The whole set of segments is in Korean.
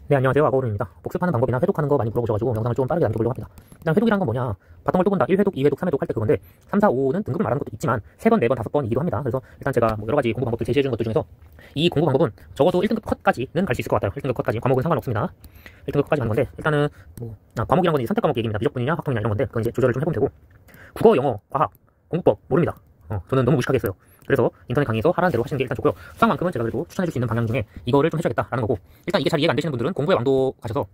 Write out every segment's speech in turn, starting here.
네, 안녕하세요. 아거우른입니다. 복습하는 방법이나 회독하는 거 많이 물어보셔가지고 영상을 좀 빠르게 남겨보려고 합니다. 일단 회독이란 건 뭐냐, 바텀을 또 본다. 1회독, 2회독, 3회독 할 때 그건데 3, 4, 5는 등급을 말하는 것도 있지만 3번, 4번, 5번이기도 합니다. 그래서 일단 제가 뭐 여러가지 공부 방법들 제시해주는 것들 중에서 이 공부 방법은 적어도 1등급 컷까지는 갈 수 있을 것 같아요. 1등급 컷까지. 과목은 상관없습니다. 1등급 컷까지 가는 건데 일단은 과목이란 건 이제 선택 과목 얘기입니다. 미적분이냐 확통이냐 이런 건데 그건 이제 조절을 좀 해보면 되고, 국어, 영어, 과학, 공부법 모릅니다. 저는 너무 무식하게 했어요. 그래서 인터넷 강의에서 하라는 대로 하시는 게 일단 좋고요. 수학만큼은 제가 그래도 추천해줄 수 있는 방향 중에 이거를 좀 해줘야겠다라는 거고, 일단 이게 잘 이해가 안 되시는 분들은 공부의 왕도 가셔서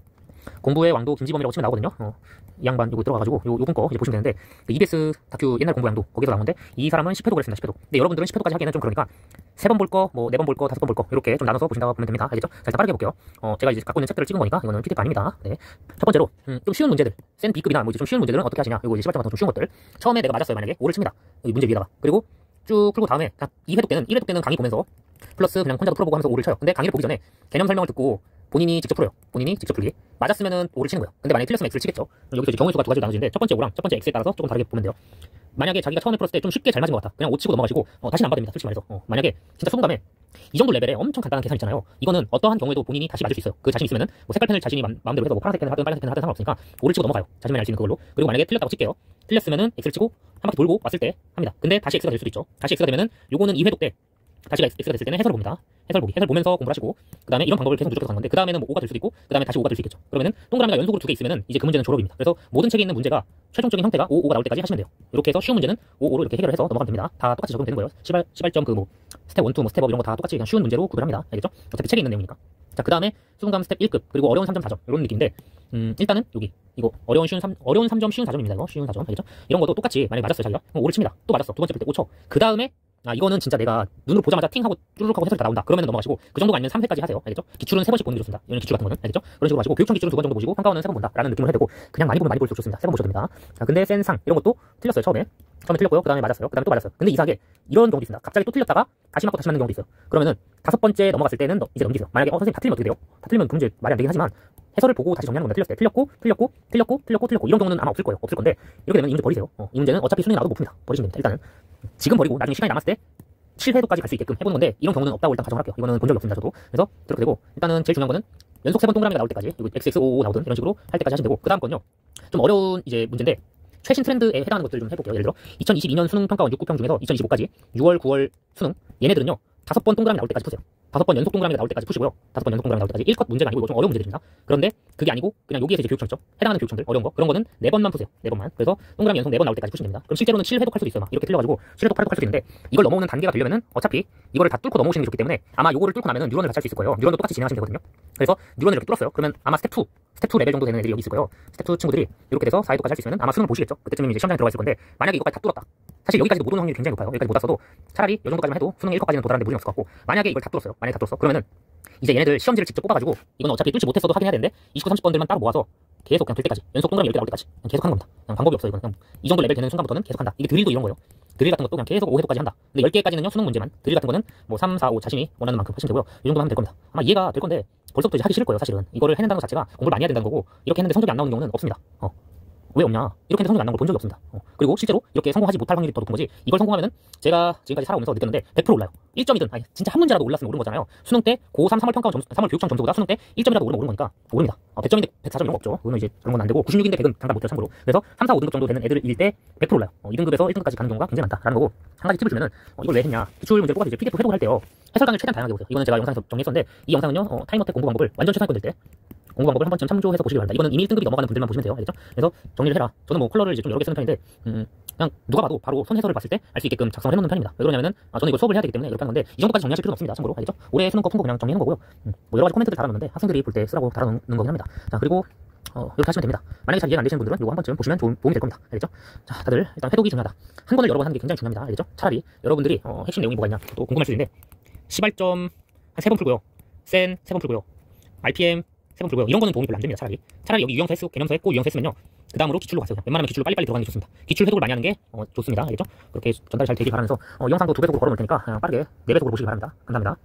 공부의 왕도 김지범이라고 치면 나오거든요. 이 양반 요거 들어가가지고 요분 거 이제 보시면 되는데, 그 EBS 다큐 옛날 공부 양도 거기서 나오는데 이 사람은 10회독을 했습니다. 10회독. 근데 여러분들은 10회독까지 하기에는 좀 그러니까 3번 볼 거, 뭐 4번 볼 거, 5번 볼 거 이렇게 좀 나눠서 보신다고 보면 됩니다. 알겠죠? 자, 일단 빠르게 볼게요. 제가 이제 갖고 있는 챕터를 찍은 거니까 이거는 PDF 아닙니다. 네. 첫 번째로 좀 쉬운 문제들, 센 B급이나 뭐 이제 좀 쉬운 문제들은 어떻게 하시냐. 요거 이제 시발점 같은 좀 쉬운 것들. 처음에 내가 맞았어요. 만약에 5를 칩니다. 여기 문제 위에다가. 그리고 쭉 풀고 다음에 2회독 때는 1회독 때는 강의 보면서 플러스 그냥 혼자도 풀어보고 하면서 5를 쳐요. 근데 강의를 보기 전에 개념 설명을 듣고 본인이 직접 풀어요. 본인이 직접 풀기. 맞았으면은 5를 치는 거예요. 근데 만약에 틀렸으면 X를 치겠죠. 여기서 이제 경우의 수가 두 가지로 나눠지는데 첫 번째 5랑 첫 번째 X에 따라서 조금 다르게 보면 돼요. 만약에 자기가 처음에 풀었을 때 좀 쉽게 잘 맞은 것 같아. 그냥 5 치고 넘어가시고 다시는 안 받습니다. 솔직히 말해서. 만약에 진짜 수능감에 이 정도 레벨에 엄청 간단한 계산 있잖아요. 이거는 어떠한 경우에도 본인이 다시 맞을 수 있어요. 그 자신 있으면은 뭐 색깔펜을 자신이 마음대로 해서 뭐 파란색 펜을 하든 빨간색 펜을 하든 상관없으니까 5를 치고 넘어가요. 자신만이 알 수 있는 그걸로. 그리고 만약에 틀렸다고 칠게요. 틀렸으면은 X를 치고 한 바퀴 돌고 왔을 때 합니다. 근데 다시 X가 될 수도 있죠. 다시 X가 되면은 요거는 2회독 때 다시가 X가 됐을 때는 해설을 봅니다. 해설 보면서 공부를 하시고, 그 다음에 이런 방법을 계속 누적해서 가는 건데, 그 다음에는 뭐 5가 될 수도 있고, 그 다음에 다시 5가 될 수 있겠죠. 그러면은 동그라미가 연속으로 2개 있으면은 이제 그 문제는 졸업입니다. 그래서 모든 책에 있는 문제가 최종적인 형태가 5, 5가 나올 때까지 하시면 돼요. 이렇게 해서 쉬운 문제는 5, 5로 이렇게 해결을 해서 넘어가면 됩니다. 다 똑같이 적용되는 거예요. 시발점 그 뭐 스텝 1, 2, 뭐 스텝업 이런 거 다 똑같이 그냥 쉬운 문제로 구별합니다. 알겠죠? 어차피 책에 있는 내용이니까. 자, 그 다음에 수능감 스텝 1급, 그리고 어려운 3점 4점 이런 느낌인데, 일단은 여기 이거 어려운 3점 쉬운 4점입니다. 이거 쉬운 4점 알겠죠? 이런 것도 똑같이 만약에 맞았어요 자기가, 5를 칩니다. 또 맞았어. 두 번째 풀 때 5 쳐. 그 다음에 이거는 진짜 내가 눈으로 보자마자 팅 하고 쭈르륵 하고 해설이 다 나온다. 그러면 넘어가시고, 그 정도가 아니면 3회까지 하세요. 알겠죠? 기출은 3번씩 보는 게 좋습니다. 이런 기출 같은 거는. 알겠죠? 그런 식으로 하시고, 교육청 기출은 2번 정도 보시고, 평가원은 3번 본다. 라는 느낌으로 해야 되고, 그냥 많이 보면 많이 볼수록 좋습니다. 3번 보셔도 됩니다. 자, 근데 센상, 이런 것도 틀렸어요. 처음에 틀렸고요. 그 다음에 맞았어요. 그 다음에 또 맞았어요. 근데 이상하게 이런 경우도 있습니다. 갑자기 또 틀렸다가 다시 맞고 다시 맞는 경우도 있어요. 그러면은 5번째 넘어갔을 때는 이제 넘기세요. 만약에 선생님 다 틀리면 어떻게 돼요? 다 틀리면 그 문제 말이 안 되긴 하지만, 해설을 보고 다시 정리하는 건데, 틀렸을 때 틀렸고 이런 경우는 아마 없을 거예요. 없을 건데, 이렇게 되면 이 문제 버리세요. 이 문제는 어차피 수능에 나와도 못 풉니다. 버리시면 됩니다. 일단은 지금 버리고 나중에 시간이 남았을 때 7회도까지 갈 수 있게끔 해보는 건데, 이런 경우는 없다고 일단 가정을 할게요. 이거는 본 적이 없습니다. 저도. 그래서 그렇게 되고, 일단은 제일 중요한 거는 연속 3번 동그라미가 나올 때까지, 이거 XXOO 나오든 이런 식으로 할 때까지 하시면 되고, 그 다음 건요, 좀 어려운 이제 문제인데 최신 트렌드에 해당하는 것들 좀 해볼게요. 예를 들어 2022년 수능 평가원 6구평 중에서 2025까지 6월, 9월 수능, 얘네들은요 5번 동그라미 나올 때까지 푸세요. 5번 연속 동그라미가 나올 때까지 푸시고요. 5번 연속 동그라미 나올 때까지 1컷 문제가 아니고 이거 좀 어려운 문제들입니다. 그런데 그게 아니고 그냥 여기에서 이제 교육청 있죠. 해당하는 교육청들 어려운 거, 그런 거는 4번만 푸세요. 4번만. 그래서 동그라미 연속 4번 나올 때까지 푸시면 됩니다. 그럼 실제로는 7회독 할 수도 있어요. 막 이렇게 틀려가지고 7회독, 8회독 할 수도 있는데, 이걸 넘어오는 단계가 되려면은 어차피 이거를 다 뚫고 넘어오시는 게 좋기 때문에 아마 요거를 뚫고 나면은 뉴런을 같이 할 수 있을 거예요. 뉴런도 똑같이 진행하시면 되거든요. 그래서 뉴런을 이렇게 뚫었어요. 그러면 아마 스텝 2 레벨 정도 되는 애들이 여기 있을 거예요. 스텝 2 친구들이 이렇게 돼서 4회독까지 할 수 있으면 아마 수능을 보시겠죠. 그때쯤이면 이제 시험장에 들어가 있을 건데, 만약에 이거까지 다 뚫었다. 사실 여기까지도 못 오는 확률이 굉장히 높아요. 여기까지 못 왔어도 차라리 이 정도까지만 해도 수능 1컷까지는 도달하는데 무리는 없을 것 같고, 만약에 이걸 다 뚫었어요. 만약에 다 뚫었어. 그러면은 이제 얘네들 시험지를 직접 뽑아가지고, 이건 어차피 뚫지 못했어도 확인해야 되는데 29, 30번들만 따로 모아서 계속 그냥 될 때까지 연속 동그라미 10개 나올 때까지 그냥 계속 하는 겁니다. 그냥 방법이 없어요. 이건 그냥 이 정도 레벨 되는 순간부터는 계속 한다. 이게 드릴도 이런 거예요. 드릴 같은 것도 그냥 계속 5회독까지 한다. 근데 10개까지는요 수능 문제만. 드릴 같은 거는 뭐 3, 4, 5 자신이 원하는 만큼 하시면 되고요. 이 정도만 하면 될 겁니다. 아마 이해가 될 건데 벌써부터 이제 하기 싫을 거예요. 사실은 이거를 해낸다는 것 자체가 공부를 많이 해야 된다는 거고, 이렇게 했는데 성적이 안 나오는 경우는 없습니다. 왜 없냐? 이렇게 했는데 성적이 안 나온 걸 본 적이 없습니다. 그리고 실제로 이렇게 성공하지 못할 확률이 더 높은 거지, 이걸 성공하면은 제가 지금까지 살아오면서 느꼈는데 100% 올라요. 1점이든 아니 진짜 한 문제라도 올랐으면 오른 거잖아요. 수능 때 고3 3월 평가원 점수, 3월 교육청 점수보다 수능 때 1점이라도 오르면 오른 거니까 오릅니다. 100점인데 104점 이런 거 없죠. 그거는 이제 그런 건 안 되고, 96인데 100은 장담 못해요 참고로. 그래서 3, 4, 5등급 정도 되는 애들일 때 100% 올라요. 2등급에서 1등급까지 가는 경우가 굉장히 많다라는 거고, 한 가지 팁을 주면은 이걸 왜 했냐? 기출 문제 뽑아서 이제 PDF 회독을 할 때요, 해설 강의를 최대한 다양하게 보세요. 이거는 제가 영상에서 정리했었는데, 이 영상은요 타임어택 공부 방법을 완전 최상위권 될 때 공부 방법을 한 번쯤 참조해서 보시기 바랍니다. 이거는 이미 1등급이 넘어가는 분들만 보시면 돼요. 알겠죠? 그래서 정리를 해라. 저는 뭐 컬러를 이제 좀 여러 개 쓰는 편인데, 그냥 누가 봐도 바로 손 해설을 봤을 때 알 수 있게끔 작성을 해놓는 편입니다. 왜 그러냐면은 저는 이걸 수업을 해야 되기 때문에 이렇게 하는 건데, 이 정도까지 정리하실 필요는 없습니다. 참고로. 알겠죠? 올해 수능 거 푼 거 그냥 정리해놓은 거고요. 뭐 여러 가지 코멘트들 달아놓는데 학생들이 볼 때 쓰라고 달아놓는 거긴 합니다. 자, 그리고 이렇게 하시면 됩니다. 만약에 잘 이해가 안 되시는 분들은 이거 한 번쯤 보시면 도움이 될 겁니다. 알겠죠? 자, 다들 일단 회독이 중요하다. 한 권을 여러 번 하는 게 굉장히 중요합니다. 알겠죠? 차라리 여러분들이 핵심 내용이 뭐가 있냐 또 궁금할 수 있는데, 시발점 한 3번 풀고요. 센 3번 풀고요. RPM 3번 풀고요. 이런 거는 도움이 별로 안 됩니다. 차라리 여기 유형서 했고 개념서 했고 유형서 했으면요, 그 다음으로 기출로 가세요. 웬만하면 기출로 빨리빨리 들어가는 게 좋습니다. 기출 회독을 많이 하는 게 좋습니다. 알겠죠? 그렇게 전달이 잘 되길 바라면서, 영상도 2배속으로 걸어놓을 테니까 빠르게 4배속으로 보시기 바랍니다. 감사합니다.